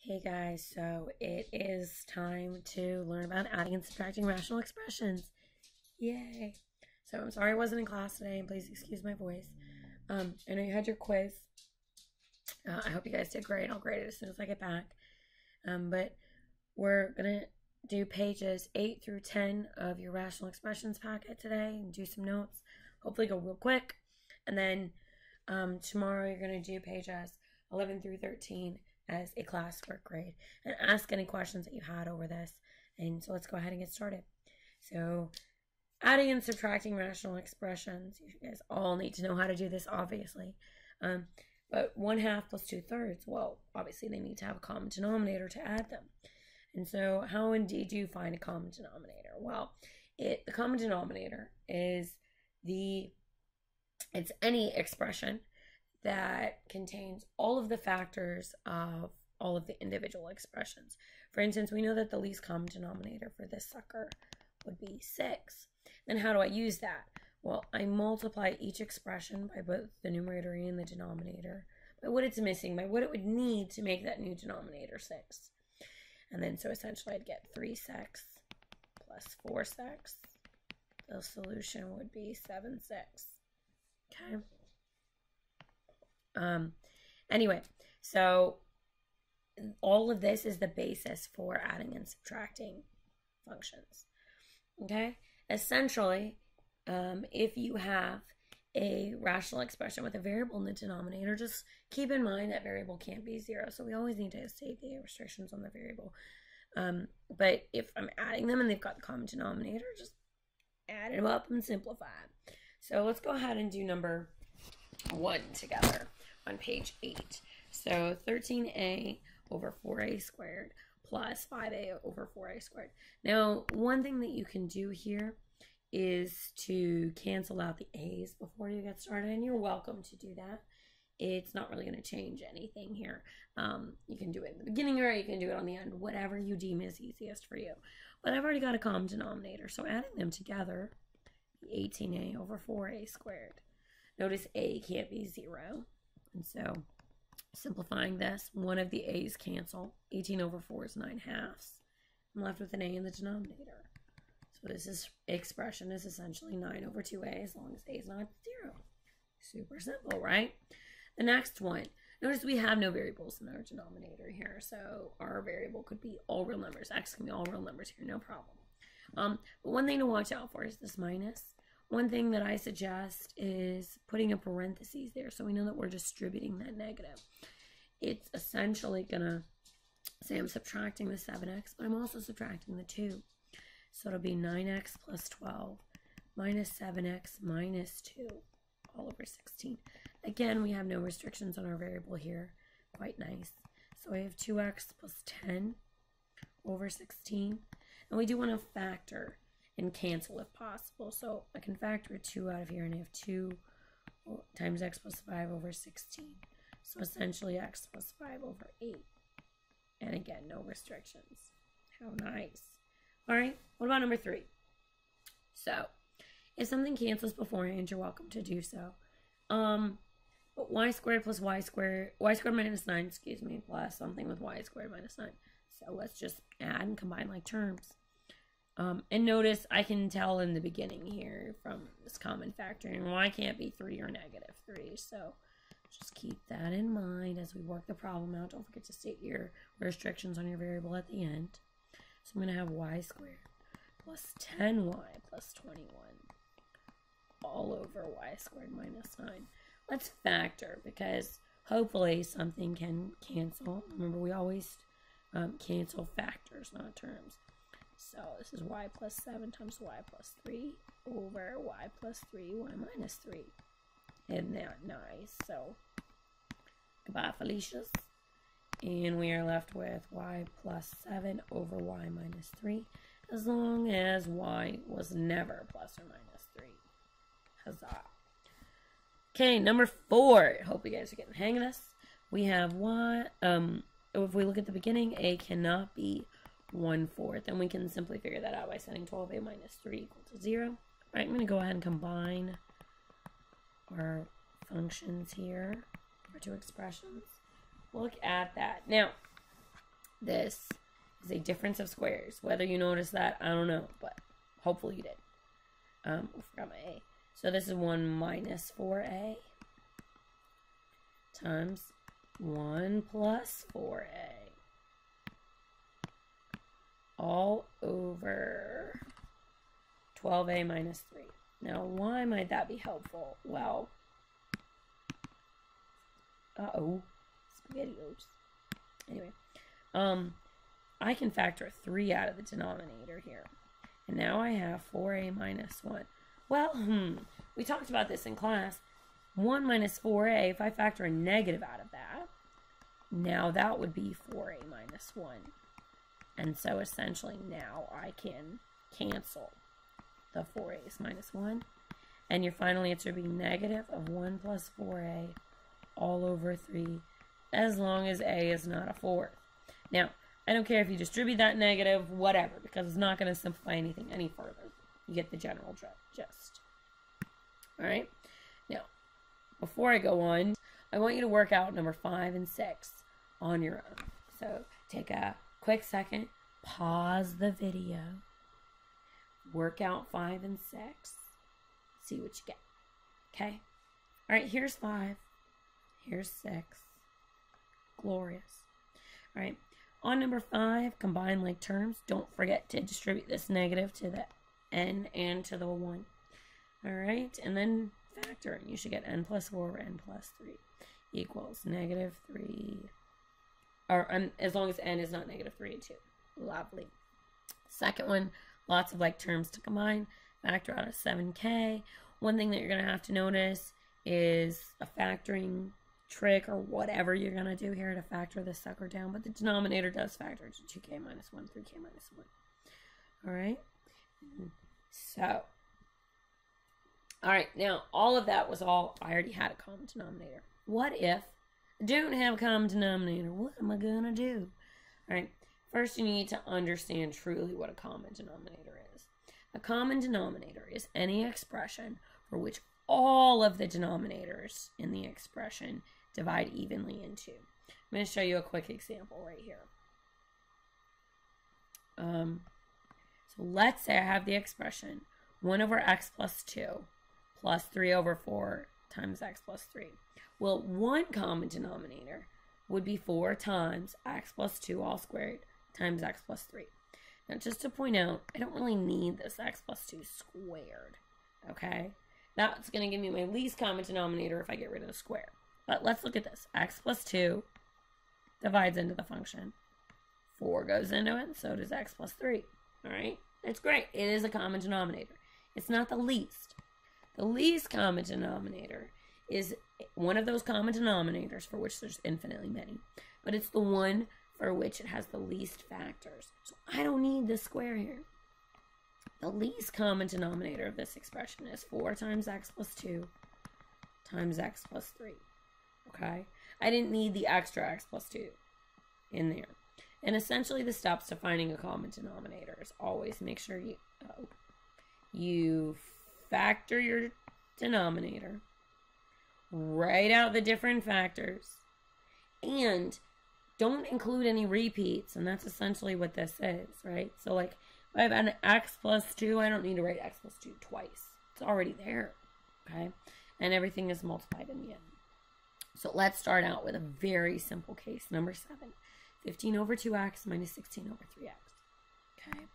Hey guys, so it is time to learn about adding and subtracting rational expressions. Yay! So I'm sorry I wasn't in class today, and please excuse my voice. I know you had your quiz. I hope you guys did great. I'll grade it as soon as I get back. But we're going to do pages 8 through 10 of your rational expressions packet today and do some notes. Hopefully go real quick. And then tomorrow you're going to do pages 11 through 13 as a classwork grade and ask any questions that you had over this. And so let's go ahead and get started. So adding and subtracting rational expressions, you guys all need to know how to do this, obviously. But 1/2 plus 2/3, well, obviously they need to have a common denominator to add them. And so how indeed do you find a common denominator? Well, the common denominator is it's any expression that contains all of the factors of all of the individual expressions. For instance, we know that the least common denominator for this sucker would be 6. Then how do I use that? Well, I multiply each expression by both the numerator and the denominator, by what it's missing, by what it would need to make that new denominator 6. And then so essentially I'd get 3/6 plus 4/6. The solution would be 7/6. Okay. Anyway, so all of this is the basis for adding and subtracting functions. Okay, essentially, if you have a rational expression with a variable in the denominator, just keep in mind that variable can't be 0. So we always need to state the restrictions on the variable. But if I'm adding them and they've got the common denominator, just add them up and simplify. So let's go ahead and do number 1 together on page 8. So 13a over 4a squared plus 5a over 4a squared. Now, one thing that you can do here is to cancel out the a's before you get started, and you're welcome to do that. It's not really going to change anything here. You can do it in the beginning or you can do it on the end, whatever you deem is easiest for you. But I've already got a common denominator, so adding them together, 18a over 4a squared. Notice a can't be 0. And so simplifying this, one of the a's cancel. 18 over 4 is 9/2. I'm left with an a in the denominator. So this expression is essentially 9 over 2a as long as a is not 0. Super simple, right? The next one, notice we have no variables in our denominator here. So our variable could be all real numbers. X can be all real numbers here, no problem. But one thing to watch out for is this minus. One thing that I suggest is putting a parentheses there so we know that we're distributing that negative. It's essentially going to say I'm subtracting the 7x, but I'm also subtracting the 2. So it'll be 9x plus 12 minus 7x minus 2 all over 16. Again, we have no restrictions on our variable here. Quite nice. So we have 2x plus 10 over 16. And we do want to factor and cancel if possible. So I can factor a 2 out of here and I have 2 times x plus 5 over 16. So essentially x plus 5 over 8. And again, no restrictions. How nice. All right, what about number 3? So if something cancels beforehand, you're welcome to do so. But y squared plus y squared minus 9, plus something with y squared minus 9. So let's just add and combine like terms. And notice I can tell in the beginning here from this common factoring, y can't be 3 or negative 3. So just keep that in mind as we work the problem out. Don't forget to state your restrictions on your variable at the end. So I'm going to have y squared plus 10y plus 21 all over y squared minus 9. Let's factor because hopefully something can cancel. Remember, we always cancel factors, not terms. So this is y plus 7 times y plus 3 over y plus 3, y minus 3. Isn't that nice? So goodbye, Felicia's. And we are left with y plus 7 over y minus 3, as long as y was never plus or minus 3. Huzzah. Okay, number 4. Hope you guys are getting the hang of this. We have y, if we look at the beginning, a cannot be 1/4, and we can simply figure that out by setting 12a minus 3 equal to 0. All right, I'm going to go ahead and combine our functions here, our two expressions. Look at that. Now, this is a difference of squares. Whether you notice that, I don't know, but hopefully you did. I forgot my a. So this is 1 minus 4a times 1 plus 4a all over 12a minus 3. Now, why might that be helpful? Well, SpaghettiOs. Anyway, I can factor 3 out of the denominator here. And now I have 4a minus 1. Well, we talked about this in class. 1 minus 4a, if I factor a negative out of that, now that would be 4a minus 1. And so essentially now I can cancel the 4a's minus 1. And your final answer would be negative of 1 plus 4a all over 3, as long as a is not a fourth. Now, I don't care if you distribute that negative, whatever, because it's not going to simplify anything any further. You get the general gist. All right? Now, before I go on, I want you to work out number 5 and 6 on your own. So take a quick second, pause the video, work out 5 and 6, see what you get. Okay? All right, here's 5. Here's 6. Glorious. All right. On number 5, combine like terms. Don't forget to distribute this negative to the n and to the 1. All right. And then factor it. You should get n plus 4 over n plus 3 equals negative 3. Or as long as n is not negative 3 and 2. Lovely. Second one, lots of like terms to combine. Factor out of 7k. One thing that you're going to have to notice is a factoring trick or whatever you're going to do here to factor this sucker down, but the denominator does factor to 2k minus 1, 3k minus 1. All right? So, all right, now all of that was all, I already had a common denominator. What if I don't have a common denominator? What am I going to do? All right, first you need to understand truly what a common denominator is. A common denominator is any expression for which all of the denominators in the expression divide evenly into. I'm going to show you a quick example right here. So let's say I have the expression 1 over x plus 2 plus 3 over 4 times x plus 3. Well, one common denominator would be 4 times x plus 2 all squared times x plus 3. Now, just to point out, I don't really need this x plus 2 squared, okay? That's going to give me my least common denominator if I get rid of the square. But let's look at this. X plus 2 divides into the function. 4 goes into it, and so does x plus 3. All right? It's great. It is a common denominator. It's not the least. The least common denominator is one of those common denominators for which there's infinitely many. But it's the one for which it has the least factors. So I don't need the square here. The least common denominator of this expression is 4 times x plus 2 times x plus 3. Okay? I didn't need the extra x plus 2 in there. And essentially the steps to finding a common denominator is always make sure you factor your denominator, write out the different factors, and don't include any repeats. And that's essentially what this is, right? So like if I have an x plus 2, I don't need to write x plus 2 twice. It's already there, okay? And everything is multiplied in the end. So let's start out with a very simple case, number 7. 15 over 2x minus 16 over 3x, okay?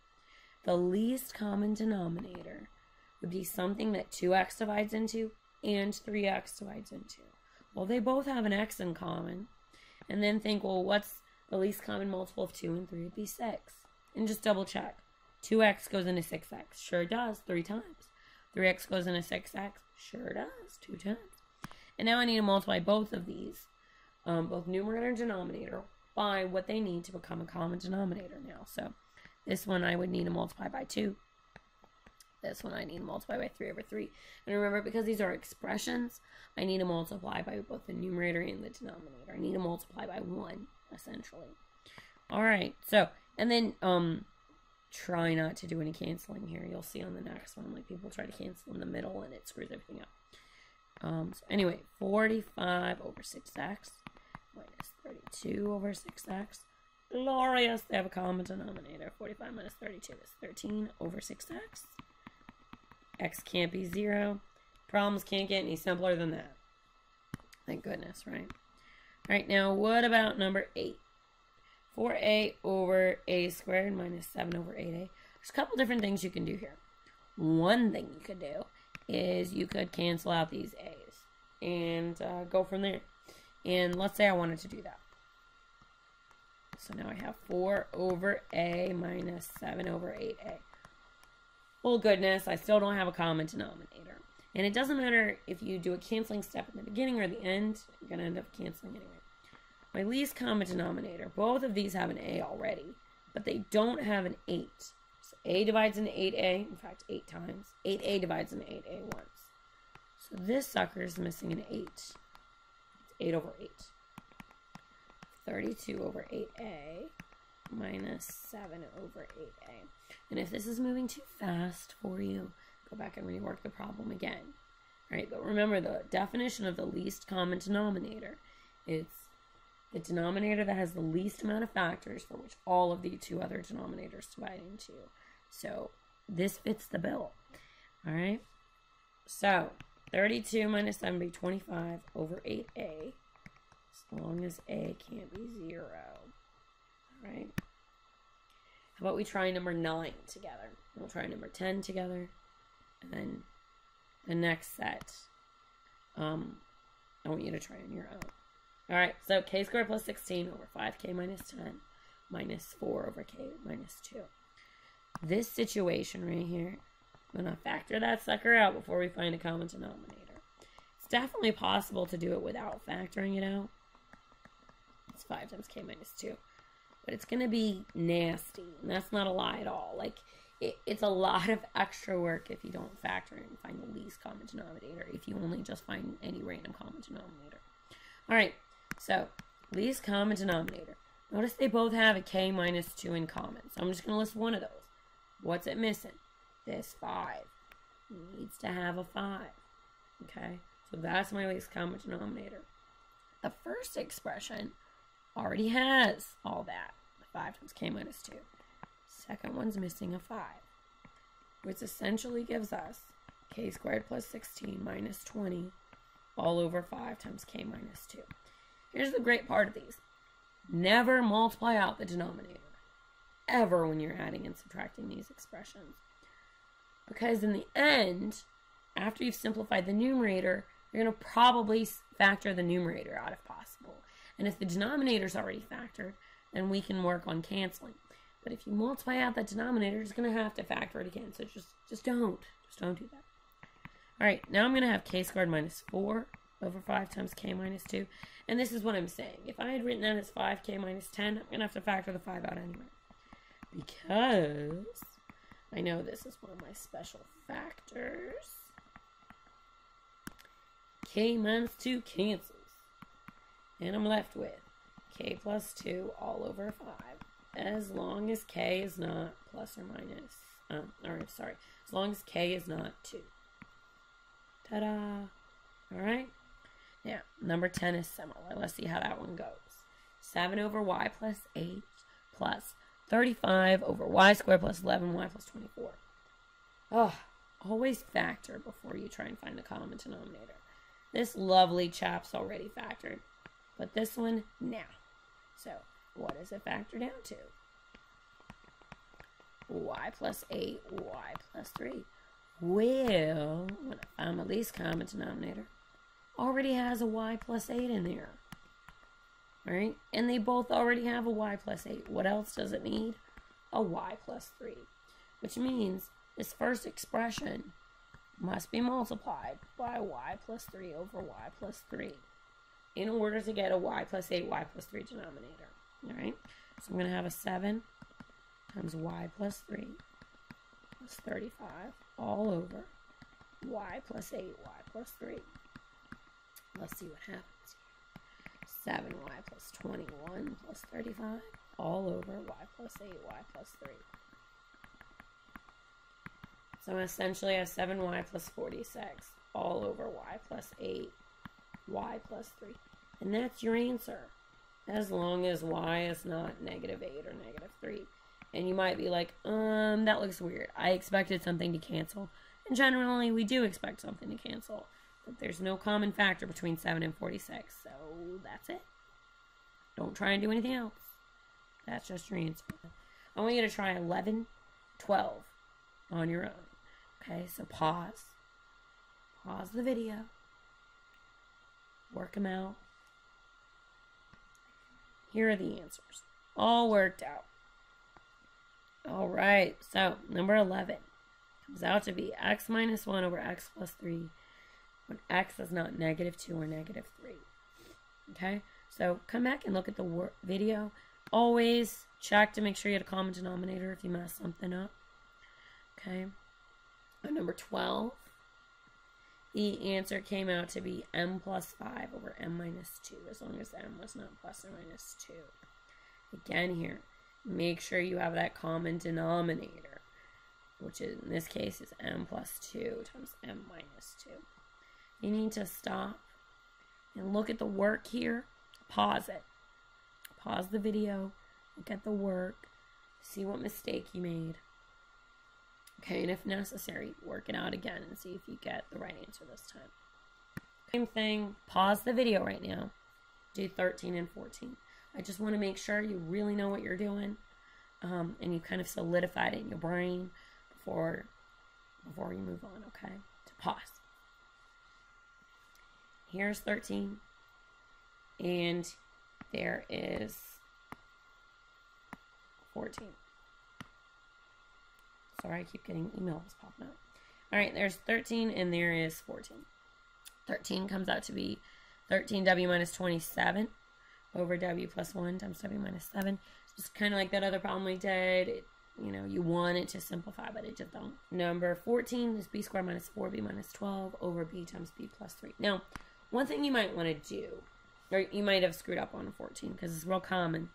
The least common denominator would be something that 2x divides into and 3x divides into. Well, they both have an x in common. And then think, well, what's the least common multiple of 2 and 3 would be 6. And just double check. 2x goes into 6x. Sure does, 3 times. 3x goes into 6x. Sure does, 2 times. And now I need to multiply both of these, both numerator and denominator, by what they need to become a common denominator now. So this one I would need to multiply by 2. This one I need to multiply by 3 over 3. And remember, because these are expressions, I need to multiply by both the numerator and the denominator. I need to multiply by 1, essentially. All right, so, and then try not to do any canceling here. You'll see on the next one, like people try to cancel in the middle and it screws everything up. So anyway, 45 over 6x minus 32 over 6x Glorious. They have a common denominator. 45 minus 32 is 13 over 6x. X can't be 0. Problems can't get any simpler than that. Thank goodness, right? All right, now what about number 8? 4a over a squared minus 7 over 8a. There's a couple different things you can do here. One thing you could do is you could cancel out these a's and go from there. And let's say I wanted to do that. So now I have 4 over a minus 7 over 8a. Well, goodness, I still don't have a common denominator. And it doesn't matter if you do a canceling step in the beginning or the end, you're going to end up canceling anyway. My least common denominator, both of these have an a already, but they don't have an 8. So a divides into 8a, in fact, 8 times. 8a divides into 8a once. So this sucker is missing an 8. It's 8 over 8. 32 over 8a minus 7 over 8a. And if this is moving too fast for you, go back and rework the problem again. All right, but remember the definition of the least common denominator. It's the denominator that has the least amount of factors for which all of the two other denominators divide into. So this fits the bill. All right, so 32 minus 7 would be 25 over 8a, as long as a can't be 0. All right. How about we try number 9 together? We'll try number 10 together. And then the next set, I want you to try on your own. All right, so k squared plus 16 over 5k minus 10 minus 4 over k minus 2. This situation right here, I'm going to factor that sucker out before we find a common denominator. It's definitely possible to do it without factoring it out. It's 5 times k minus 2. But it's going to be nasty, and that's not a lie at all. Like, it's a lot of extra work if you don't factor and find the least common denominator, if you only just find any random common denominator. All right, so least common denominator. Notice they both have a k minus 2 in common, so I'm just going to list one of those. What's it missing? This 5. It needs to have a 5, okay? So that's my least common denominator. The first expression already has all that. 5 times k minus 2. Second one's missing a 5, which essentially gives us k squared plus 16 minus 20 all over 5 times k minus 2. Here's the great part of these. Never multiply out the denominator, ever, when you're adding and subtracting these expressions. Because in the end, after you've simplified the numerator, you're going to probably factor the numerator out if possible. And if the denominator's already factored, then we can work on canceling. But if you multiply out that denominator, you're just going to have to factor it again. So just don't do that. All right, now I'm going to have k squared minus 4 over 5 times k minus 2. And this is what I'm saying. If I had written that as 5k minus 10, I'm going to have to factor the 5 out anyway. Because I know this is one of my special factors. K minus 2 cancels. And I'm left with k plus 2 all over 5. As long as k is not plus or minus, as long as k is not 2. Ta-da! Alright? Now, number 10 is similar. Let's see how that one goes. 7 over y plus 8 plus 35 over y squared plus 11y plus 24. Oh, always factor before you try and find the common denominator. This lovely chap's already factored, but this one, now. So, what does it factor down to? Y plus 8, y plus 3. Well, when I find my least common denominator, already has a y plus 8 in there. Right? And they both already have a y plus 8. What else does it need? A y plus 3. Which means this first expression must be multiplied by y plus 3 over y plus 3 in order to get a y plus 8, y plus 3 denominator. Alright? So I'm going to have a 7 times y plus 3 plus 35 all over y plus 8, y plus 3. Let's see what happens here. 7y plus 21 plus 35 all over y plus 8, y plus 3. So essentially I have 7y plus 46 all over y plus 8, y plus 3. And that's your answer. as long as y is not -8 or -3. And you might be like, that looks weird. I expected something to cancel. And generally, we do expect something to cancel. But there's no common factor between 7 and 46. So that's it. Don't try and do anything else. That's just your answer. I want you to try 11, 12 on your own. Okay, so pause. Pause the video. Work them out. Here are the answers. All worked out. All right, so number 11 comes out to be x minus 1 over x plus 3 when x is not -2 or -3. Okay, so come back and look at the video. Always check to make sure you had a common denominator if you mess something up. Okay, on number 12, the answer came out to be m plus 5 over m minus 2, as long as m was not plus or minus 2. Again here, make sure you have that common denominator, which in this case is m plus 2 times m minus 2. You need to stop and look at the work here. Pause it. Pause the video. Look at the work. See what mistake you made. Okay, and if necessary, work it out again and see if you get the right answer this time. Same thing. Pause the video right now. Do 13 and 14. I just want to make sure you really know what you're doing, and you kind of solidified it in your brain before you move on, okay? To pause. Here's 13, and there is 14. Sorry, I keep getting emails popping up. All right, there's 13, and there is 14. 13 comes out to be 13w minus 27 over w plus 1 times w minus 7. It's kind of like that other problem we did. You want it to simplify, but it just don't. Number 14 is b squared minus 4b minus 12 over b times b plus 3. Now, one thing you might want to do, or you might have screwed up on 14 because it's real common.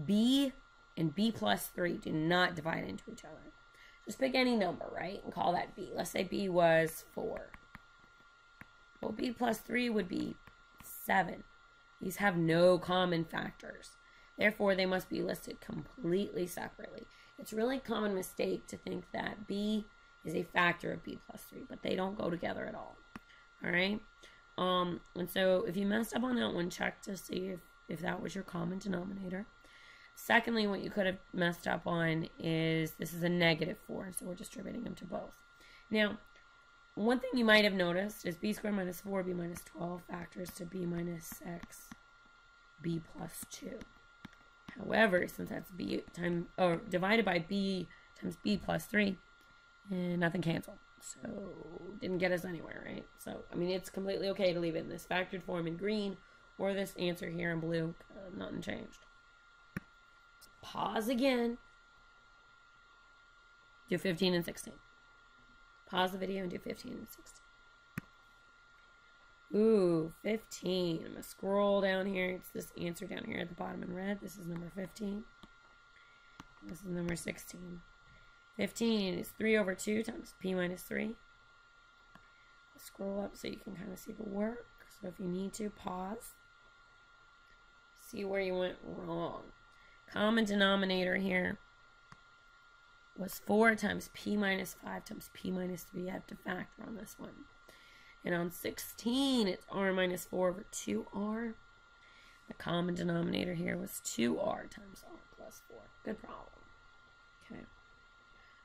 B and b plus 3 do not divide into each other. Just pick any number, right, and call that b. Let's say b was 4. Well, b plus 3 would be 7. These have no common factors. Therefore, they must be listed completely separately. It's a really common mistake to think that b is a factor of b plus 3, but they don't go together at all. All right? And so if you messed up on that one, check to see if that was your common denominator. Secondly, what you could have messed up on is this is a -4, so we're distributing them to both. Now, one thing you might have noticed is b squared minus 4b minus 12 factors to b minus 6, b plus 2. However, since that's b times, or divided by b times b plus 3, nothing canceled. So, didn't get us anywhere, right? So, I mean, it's completely okay to leave it in this factored form in green, or this answer here in blue. Nothing changed. Pause again. Do 15 and 16. Pause the video and do 15 and 16. Ooh, 15. I'm going to scroll down here. It's this answer down here at the bottom in red. This is number 15. This is number 16. 15 is 3 over 2 times p minus 3. Scroll up so you can kind of see the work. So if you need to, pause. See where you went wrong. Common denominator here was 4 times p minus 5 times p minus 3. I have to factor on this one. And on 16, it's r minus 4 over 2r. The common denominator here was 2r times r plus 4. Good problem. Okay.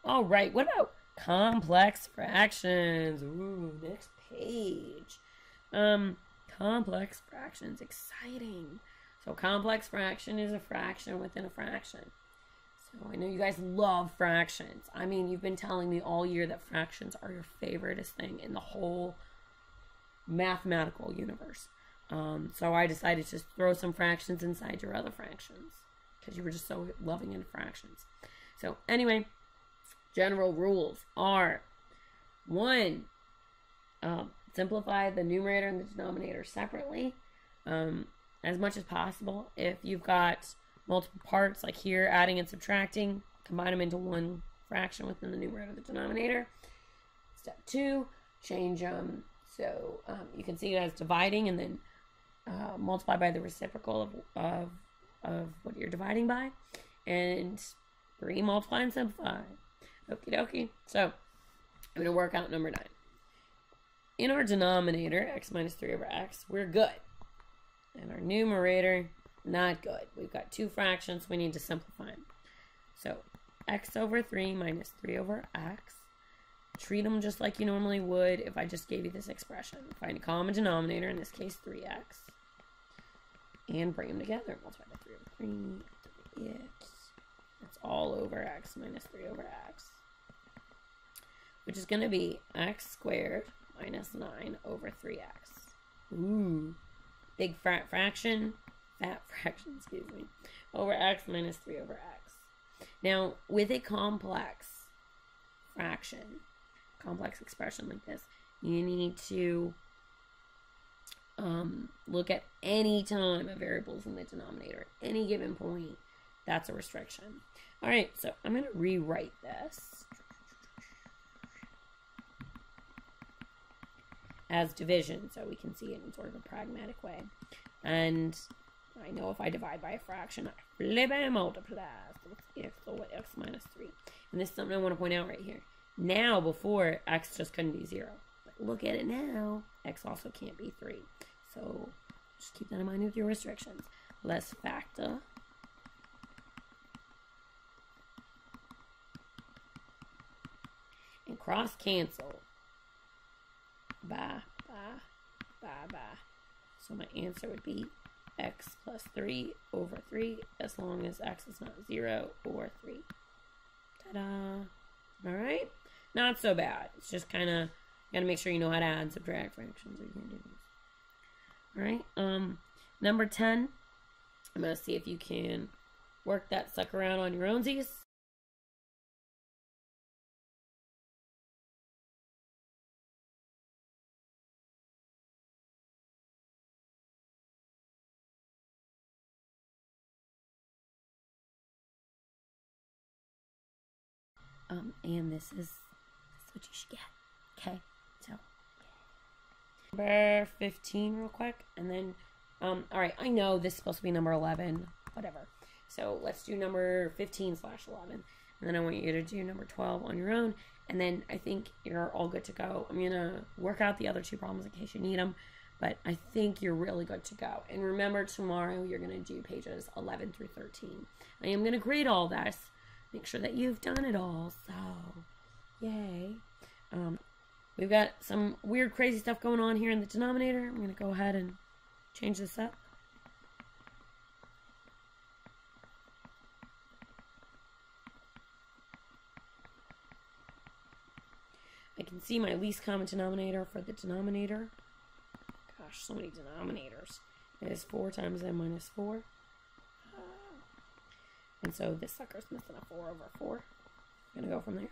All right, what about complex fractions? Ooh, next page. Complex fractions, exciting. So complex fraction is a fraction within a fraction. So I know you guys love fractions. I mean, you've been telling me all year that fractions are your favoriteest thing in the whole mathematical universe. So I decided to throw some fractions inside your other fractions because you were just so loving in fractions. So anyway, general rules are 1, simplify the numerator and the denominator separately as much as possible. If you've got multiple parts, like here, adding and subtracting, combine them into one fraction within the numerator and the denominator. Step 2, change them so you can see it as dividing, and then multiply by the reciprocal of what you're dividing by, and re-multiply and simplify. Okie dokie. So I'm going to work out number 9. In our denominator, x minus 3 over x, we're good. And our numerator, not good. We've got 2 fractions. We need to simplify them. So x over 3 minus 3 over x. Treat them just like you normally would if I just gave you this expression. Find a common denominator, in this case 3x. And bring them together. Multiply by 3 over 3, 3x. That's all over x minus 3 over x. Which is going to be x squared minus 9 over 3x. Ooh. Big fat fraction, excuse me, over x minus 3 over x. Now, with a complex fraction, complex expression like this, you need to look at any time of variables in the denominator. At any given point, that's a restriction. All right, so I'm going to rewrite this as division, so we can see it in sort of a pragmatic way. And I know if I divide by a fraction, I flip and multiply. So it's x over x minus 3. And this is something I want to point out right here. Now, before, x just couldn't be 0. But look at it now. X also can't be 3. So just keep that in mind with your restrictions. Let's factor. And cross cancel. Bye. So my answer would be x plus 3 over 3, as long as x is not 0 or 3. Ta-da! Alright? Not so bad. It's just kind of, you gotta make sure you know how to add and subtract fractions, or you can't do this. Alright? Number 10, I'm gonna see if you can work that sucker out on your ownsies. And this is what you should get. Okay, so number 15 real quick, and then all right, I know this is supposed to be number 11, whatever. So let's do number 15/11, and then I want you to do number 12 on your own, and then I think you're all good to go. I'm gonna work out the other 2 problems in case you need them, but I think you're really good to go. And remember, tomorrow you're gonna do pages 11 through 13. I am gonna grade all this. Make sure that you've done it all, so yay. We've got some weird, crazy stuff going on here in the denominator. I'm going to go ahead and change this up. I can see my least common denominator for the denominator. Gosh, so many denominators. It is 4 times n minus 4. And so this sucker's missing a 4 over 4. I'm going to go from there.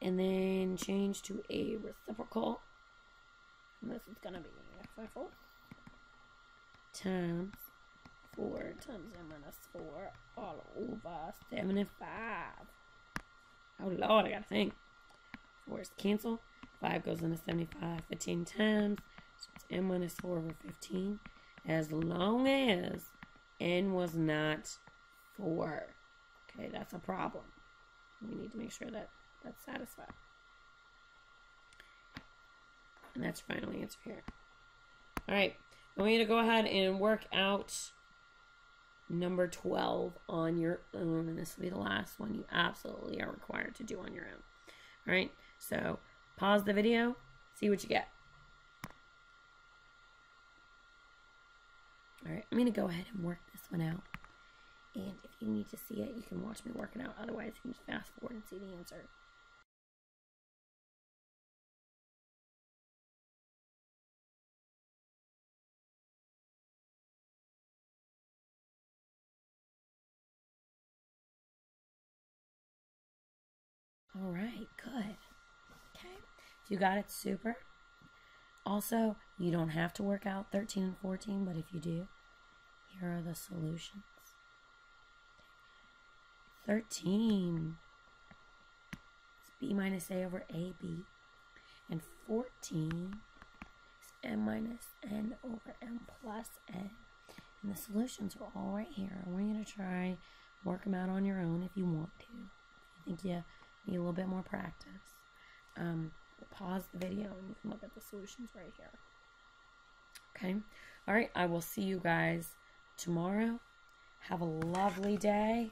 And then change to a reciprocal. And this is going to be x by 4 times 4 times n minus 4 all over 75. Oh Lord, I gotta think. 4 is cancel. 5 goes into 75 15 times. So it's n minus 4 over 15. As long as n was not 4. Okay, that's a problem. We need to make sure that that's satisfied. And that's your final answer here. Alright, I want you to go ahead and work out number 12 on your own, and this will be the last one you absolutely are required to do on your own. Alright, so pause the video, see what you get. Alright, I'm going to go ahead and work this one out. And if you need to see it, you can watch me work it out. Otherwise, you can just fast forward and see the answer. All right, good. Okay, if you got it, super. Also, you don't have to work out 13 and 14, but if you do, Here are the solutions. 13 is b minus a over ab. And 14 is m minus n over m plus n. And the solutions are all right here. I want you to try work them out on your own if you want to. If you think you need a little bit more practice. Pause the video and you can look at the solutions right here. Okay? All right, I will see you guys tomorrow. Have a lovely day.